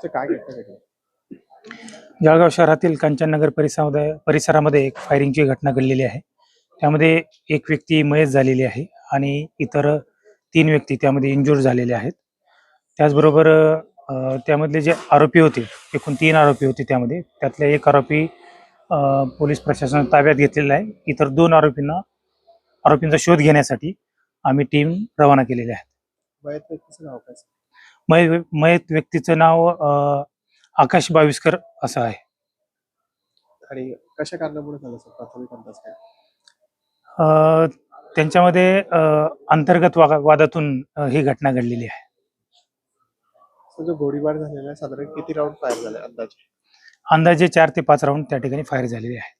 तर काय घटना घडली? जळगाव शहरातील कांचननगर परिसरामध्ये एक फायरिंगची घटना घडलेली आहे. त्यामध्ये एक व्यक्ती मयत झालेली आहे आणि इतर 3 व्यक्ती त्यामध्ये इंज्युर्ड झालेले आहेत. त्याचबरोबर त्यामधले जे आरोपी होते, एकूण 3 आरोपी होते त्यामध्ये. त्यातला एक आरोपी पोलीस प्रशासनाने ताब्यात घेतलेला आहे. इतर 2 आरोपींचा शोध घेण्यासाठी आम्ही टीम रवाना केलेली आहे. मयत व्यक्तीचं नाव काय? मयत व्यक्तीचं नाव आकाश बाविस्कर असं आहे. आणि कशा कारणामुळे झालं सर? प्राथमिक अंदाज काय? अ, त्यांच्यामध्ये अंतर्गत वादातून ही घटना घडलेली आहे. सर, जो गोळीबार झालेला आहे साधारण किती राऊंड फायर झाले अंदाजे? अंदाजे 4 ते 5 राऊंड त्या ठिकाणी फायर झालेले आहे.